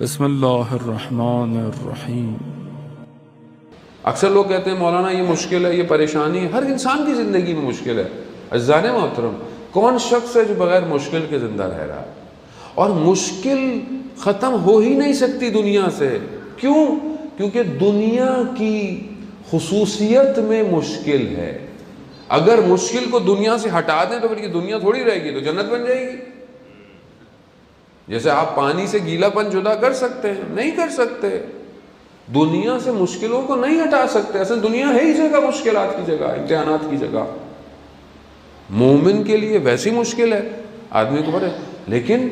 بسم اللہ الرحمن الرحیم۔ اکثر لوگ کہتے ہیں مولانا یہ مشکل ہے، یہ پریشانی ہے، ہر انسان کی زندگی میں مشکل ہے۔ عزیزان محترم، کون شخص ہے جو بغیر مشکل کے زندہ رہ رہا ہے؟ اور مشکل ختم ہو ہی نہیں سکتی دنیا سے۔ کیوں؟ کیونکہ دنیا کی خصوصیت میں مشکل ہے۔ اگر مشکل کو دنیا سے ہٹا دیں تو پھر یہ دنیا تھوڑی رہے گی، تو جنت بن جائے گی۔ جیسے آپ پانی سے گیلا پن جدا کر سکتے ہیں؟ نہیں کر سکتے۔ دنیا سے مشکلوں کو نہیں ہٹا سکتے۔ اصل دنیا ہے ہی جگہ مشکلات کی جگہ، امتحانات کی جگہ۔ مومن کے لیے ویسی مشکل ہے، آدمی کو پڑے، لیکن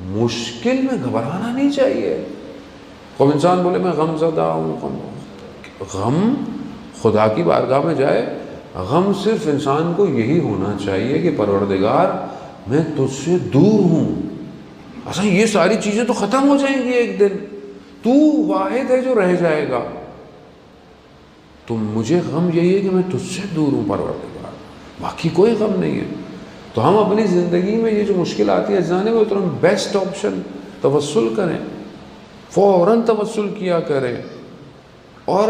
مشکل میں گھبرانا نہیں چاہیے۔ کوئی انسان بولے میں غم زدہ ہوں، غم خدا کی بارگاہ میں جائے، غم صرف انسان کو یہی ہونا چاہیے کہ پروردگار میں تجھ سے دور ہوں۔ اصل یہ ساری چیزیں تو ختم ہو جائیں گی ایک دن، تو واحد ہے جو رہ جائے گا، تو مجھے غم یہی ہے کہ میں تجھ سے دور ہوں پروردگار، باقی کوئی غم نہیں ہے۔ تو ہم اپنی زندگی میں یہ جو مشکل آتی ہے جانے میں، تو ہم بیسٹ آپشن توسل کریں، فوراً توسل کیا کریں، اور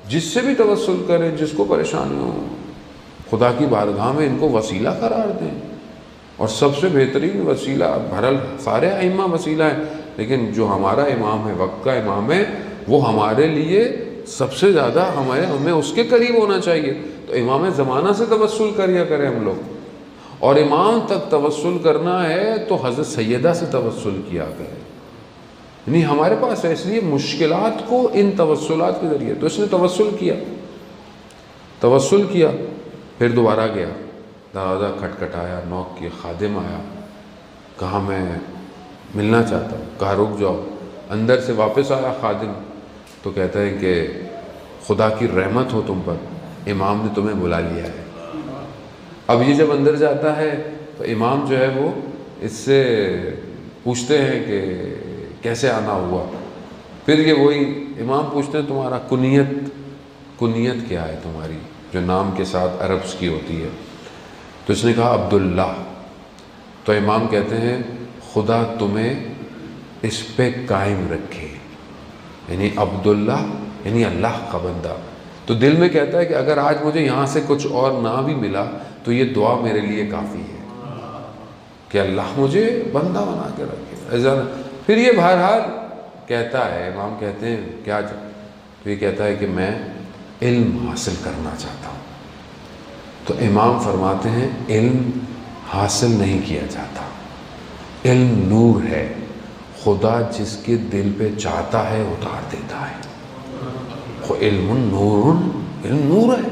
جس سے بھی توسل کریں، جس کو پریشانی ہو، خدا کی بارگاہ میں ان کو وسیلہ قرار دیں۔ اور سب سے بہترین وسیلہ، بہرحال سارے ائمہ وسیلہ ہیں، لیکن جو ہمارا امام ہے، وقت کا امام ہے، وہ ہمارے لیے سب سے زیادہ ہمیں اس کے قریب ہونا چاہیے۔ تو امام زمانہ سے توسل کریا کریں ہم لوگ، اور امام تک توسل کرنا ہے تو حضرت سیدہ سے توسل کیا کریں۔ یعنی ہمارے پاس ہے، اس لیے مشکلات کو ان توسلات کے ذریعے، تو اس نے توسل کیا، پھر دوبارہ گیا، دروازہ کھٹکھٹایا، نوک کی، خادم آیا، کہا میں ملنا چاہتا ہوں، کہا رک جاؤ۔ اندر سے واپس آیا خادم، تو کہتا ہے کہ خدا کی رحمت ہو تم پر، امام نے تمہیں بلا لیا ہے۔ اب یہ جب اندر جاتا ہے تو امام جو ہے وہ اس سے پوچھتے ہیں کہ کیسے آنا ہوا۔ پھر یہ وہی امام پوچھتے ہیں تمہارا کنیت کیا ہے تمہاری، جو نام کے ساتھ عربز کی ہوتی ہے؟ تو اس نے کہا عبداللہ۔ تو امام کہتے ہیں خدا تمہیں اس پہ قائم رکھے، یعنی عبداللہ یعنی اللہ کا بندہ۔ تو دل میں کہتا ہے کہ اگر آج مجھے یہاں سے کچھ اور نہ بھی ملا تو یہ دعا میرے لیے کافی ہے کہ اللہ مجھے بندہ بنا کے رکھے۔ پھر یہ بہرحال کہتا ہے، امام کہتے ہیں کیا، تو یہ کہتا ہے کہ میں علم حاصل کرنا چاہتا ہوں۔ تو امام فرماتے ہیں علم حاصل نہیں کیا جاتا، علم نور ہے، خدا جس کے دل پہ چاہتا ہے اتار دیتا ہے۔ علم نور، علم نور ہے۔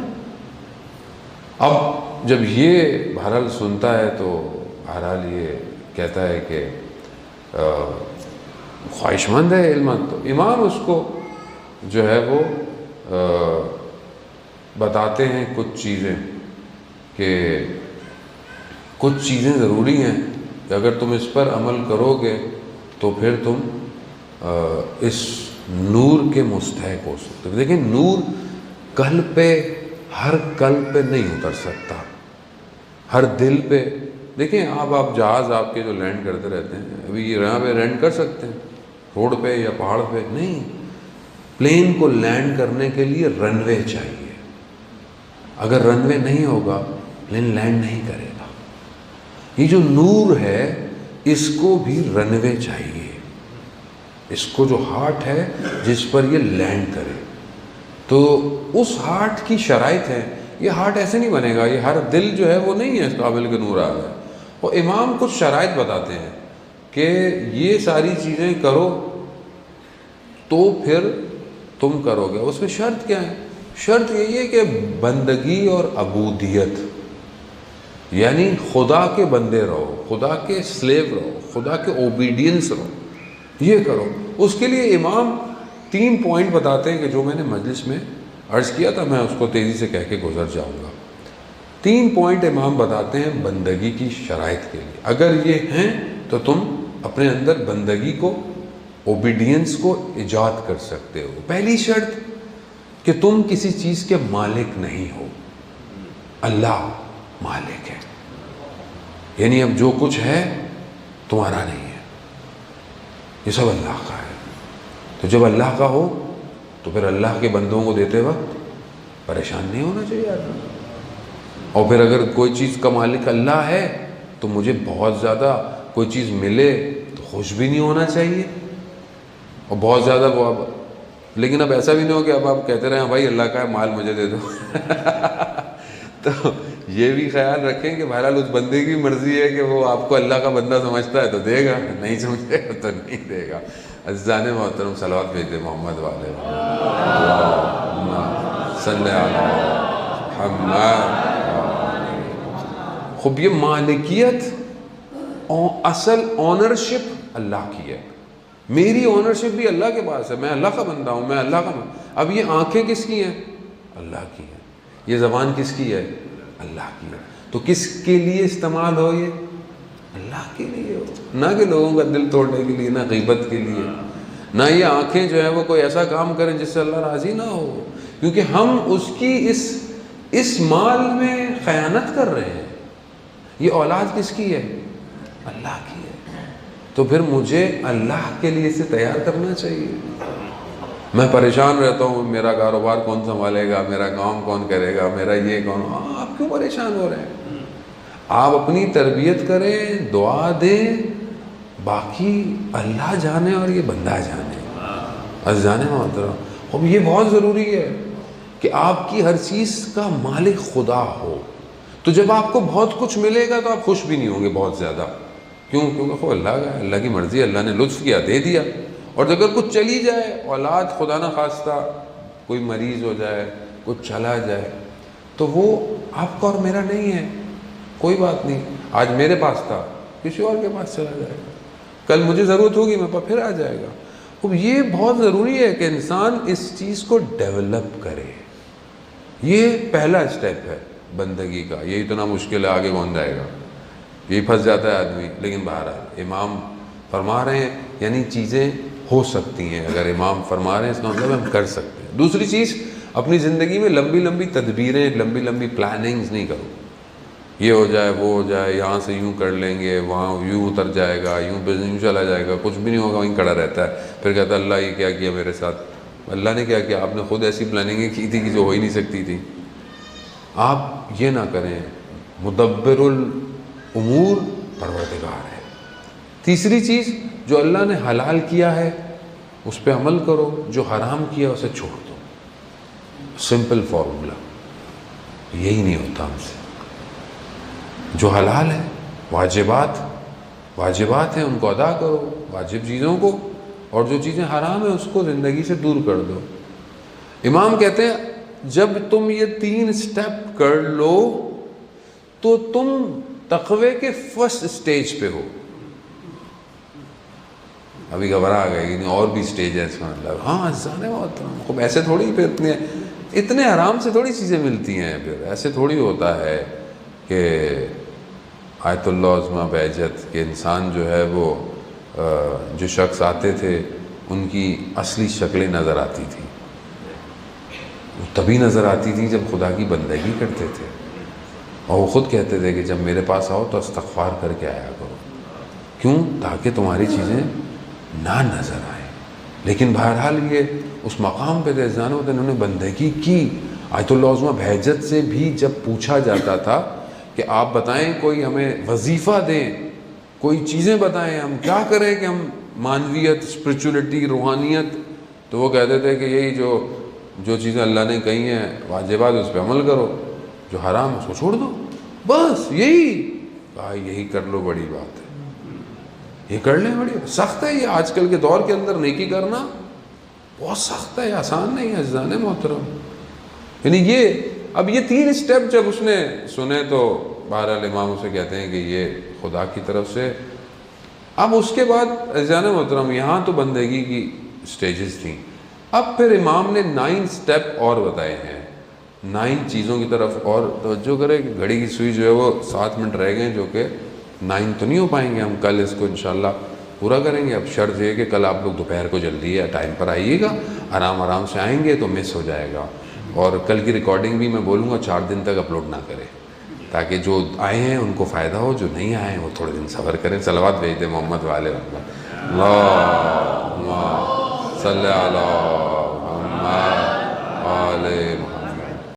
اب جب یہ بہرحال سنتا ہے تو بہرحال یہ کہتا ہے کہ خواہش مند ہے علم، تو امام اس کو جو ہے وہ بتاتے ہیں کچھ چیزیں، کہ کچھ چیزیں ضروری ہیں کہ اگر تم اس پر عمل کرو گے تو پھر تم اس نور کے مستحق ہو سکتے۔ لیکن نور قلب پہ، ہر قلب پہ نہیں اتر سکتا، ہر دل پہ۔ دیکھیں آپ جہاز آپ کے جو لینڈ کرتے رہتے ہیں، ابھی یہ یہاں پہ لینڈ کر سکتے ہیں روڈ پہ یا پہاڑ پہ؟ نہیں، پلین کو لینڈ کرنے کے لیے رن وے چاہیے۔ اگر رن وے نہیں ہوگا پلین لینڈ نہیں کرے گا۔ یہ جو نور ہے اس کو بھی رن وے چاہیے، اس کو جو ہارٹ ہے جس پر یہ لینڈ کرے، تو اس ہارٹ کی شرائط ہے۔ یہ ہارٹ ایسے نہیں بنے گا، یہ ہر دل جو ہے وہ نہیں ہے اس قابل کہ نور آ گئے۔ اور امام کچھ شرائط بتاتے ہیں کہ یہ ساری چیزیں کرو تو پھر تم کرو گے۔ اس میں شرط کیا ہے؟ شرط یہی ہے کہ بندگی اور عبودیت، یعنی خدا کے بندے رہو، خدا کے سلیو رہو، خدا کے اوبیڈینس رہو، یہ کرو۔ اس کے لیے امام 3 پوائنٹ بتاتے ہیں کہ جو میں نے مجلس میں عرض کیا تھا، میں اس کو تیزی سے کہہ کے گزر جاؤں گا۔ 3 پوائنٹ امام بتاتے ہیں بندگی کی شرائط کے لیے۔ اگر یہ ہیں تو تم اپنے اندر بندگی کو، اوبیڈینس کو ایجاد کر سکتے ہو۔ پہلی شرط کہ تم کسی چیز کے مالک نہیں ہو، اللہ مالک ہے، یعنی اب جو کچھ ہے تمہارا نہیں ہے۔ یہ سب اللہ کا ہے. تو جب اللہ کا ہو تو پھر اللہ کے بندوں کو دیتے وقت پریشان نہیں ہونا چاہیے آدمی. اور پھر اگر کوئی چیز کا مالک اللہ ہے تو مجھے بہت زیادہ کوئی چیز ملے تو خوش بھی نہیں ہونا چاہیے اور بہت زیادہ وہ اب. لیکن اب ایسا بھی نہیں ہو کہ اب آپ کہتے رہے ہیں بھائی اللہ کا ہے مال مجھے دے دو. تو یہ بھی خیال رکھیں کہ بہرحال اس بندے کی مرضی ہے کہ وہ آپ کو اللہ کا بندہ سمجھتا ہے تو دے گا, نہیں سمجھے گا تو نہیں دے گا. عزیزان محترم صلوات بھیجتے محمد والے صلی اللہ محمد. خوب یہ مالکیت اصل آنرشپ اللہ کی ہے. میری آنرشپ بھی اللہ کے پاس ہے, میں اللہ کا بندہ ہوں, میں اللہ کا. اب یہ آنکھیں کس کی ہیں؟ اللہ کی ہیں. یہ زبان کس کی ہے؟ اللہ کی ہے. تو کس کے لیے استعمال ہو؟ یہ اللہ کے لیے ہو, نہ کہ لوگوں کا دل توڑنے کے لیے, نہ غیبت کے لیے. نہ یہ آنکھیں جو ہیں وہ کوئی ایسا کام کریں جس سے اللہ راضی نہ ہو, کیونکہ ہم اس کی اس مال میں خیانت کر رہے ہیں. یہ اولاد کس کی ہے؟ اللہ کی ہے. تو پھر مجھے اللہ کے لیے اسے تیار کرنا چاہیے. میں پریشان رہتا ہوں, میرا کاروبار کون سنبھالے گا, میرا کام کون کرے گا, میرا یہ کون. آپ کیوں پریشان ہو رہے ہیں؟ آپ اپنی تربیت کریں, دعا دیں, باقی اللہ جانے اور یہ بندہ جانے. عزیزان محترم, اب یہ بہت ضروری ہے کہ آپ کی ہر چیز کا مالک خدا ہو. تو جب آپ کو بہت کچھ ملے گا تو آپ خوش بھی نہیں ہوں گے بہت زیادہ. کیوں؟ کیونکہ وہ اللہ کا ہے, اللہ کی مرضی, اللہ نے لطف کیا دے دیا. اور اگر کچھ چلی جائے, اولاد خدا نہ خواستہ کوئی مریض ہو جائے, کچھ چلا جائے, تو وہ آپ کا اور میرا نہیں ہے. کوئی بات نہیں, آج میرے پاس تھا, کسی اور کے پاس چلا جائے گا, کل مجھے ضرورت ہوگی میرے پاس پھر آ جائے گا. اب یہ بہت ضروری ہے کہ انسان اس چیز کو ڈیولپ کرے. یہ پہلا اسٹیپ ہے بندگی کا. یہ اتنا مشکل ہے, آگے کون جائے گا, یہی پھنس جاتا ہے آدمی. لیکن بہرحال امام فرما رہے ہیں, یعنی چیزیں ہو سکتی ہیں. اگر امام فرما رہے ہیں اس کا مطلب ہم کر سکتے ہیں. دوسری چیز, اپنی زندگی میں لمبی لمبی تدبیریں, لمبی لمبی پلاننگز نہیں کرو. یہ ہو جائے, وہ ہو جائے, یہاں سے یوں کر لیں گے, وہاں یوں اتر جائے گا, یوں بزنس چلا جائے گا, کچھ بھی نہیں ہوگا, وہیں کھڑا رہتا ہے. پھر کہتا ہے اللہ یہ کیا کیا میرے ساتھ. اللہ نے کیا کیا؟ آپ نے خود ایسی پلاننگیں کی تھی کہ جو ہو ہی نہیں سکتی تھی. آپ یہ نہ کریں. مدبر الامور پروردگار ہے. تیسری چیز, جو اللہ نے حلال کیا ہے اس پہ عمل کرو, جو حرام کیا اسے چھوڑ دو. Simple formula. یہی نہیں ہوتا ہم سے. جو حلال ہے, واجبات ہیں, ان کو ادا کرو, واجب چیزوں کو, اور جو چیزیں حرام ہیں اس کو زندگی سے دور کر دو. امام کہتے ہیں جب تم یہ 3 سٹیپ کر لو تو تم تقوی کے فرسٹ سٹیج پہ ہو. ابھی گھبرا گئے کہ اور بھی سٹیج ہے اس کا مطلب. ہاں جانے خوب ایسے تھوڑی, پھر اتنے آرام سے تھوڑی چیزیں ملتی ہیں. پھر ایسے تھوڑی ہوتا ہے کہ آیت اللہ عظمہ بہجت کہ انسان جو ہے وہ جو شخص آتے تھے ان کی اصلی شکلیں نظر آتی تھیں. وہ تبھی نظر آتی تھی جب خدا کی بندگی کرتے تھے. اور وہ خود کہتے تھے کہ جب میرے پاس آؤ تو استغفار کر کے آیا کرو. کیوں؟ تاکہ تمہاری چیزیں نہ نظر آئیں. لیکن بہرحال یہ اس مقام پہ تھے جانو تو انہوں نے بندگی کی. آیت اللہ عظمہ بہجت سے بھی جب پوچھا جاتا تھا کہ آپ بتائیں, کوئی ہمیں وظیفہ دیں, کوئی چیزیں بتائیں, ہم کیا کریں کہ ہم معنویت, اسپرچولیٹی, روحانیت, تو وہ کہتے تھے کہ یہی جو چیزیں اللہ نے کہی ہیں واجبات اس پہ عمل کرو, جو حرام اس کو چھوڑ دو, بس یہی. کہا یہی کر لو, بڑی بات ہے, یہ کر لیں, بڑی سخت ہے یہ. آج کل کے دور کے اندر نیکی کرنا بہت سخت ہے, آسان نہیں ہے عزیزان محترم. یعنی اب یہ 3 سٹیپ جب اس نے سنے تو بہرحال امام اسے کہتے ہیں کہ یہ خدا کی طرف سے. اب اس کے بعد عزیزان محترم یہاں تو بندگی کی سٹیجز تھیں. اب پھر امام نے 9 سٹیپ اور بتائے ہیں, 9 چیزوں کی طرف. اور توجہ کرے کہ گھڑی کی سوئی جو ہے وہ 7 منٹ رہ گئے, جو کہ 9 تو نہیں ہو پائیں گے. ہم کل اس کو انشاءاللہ پورا کریں گے. اب شرط یہ کہ کل آپ لوگ دوپہر کو جلدی ہے ٹائم پر آئیے گا, آرام سے آئیں گے تو مس ہو جائے گا. اور کل کی ریکارڈنگ بھی میں بولوں گا 4 دن تک اپلوڈ نہ کریں, تاکہ جو آئے ہیں ان کو فائدہ ہو, جو نہیں آئے ہیں وہ تھوڑے دن صبر کریں. صلوات بھیج دیں محمد والے اللہ. صل علی محمد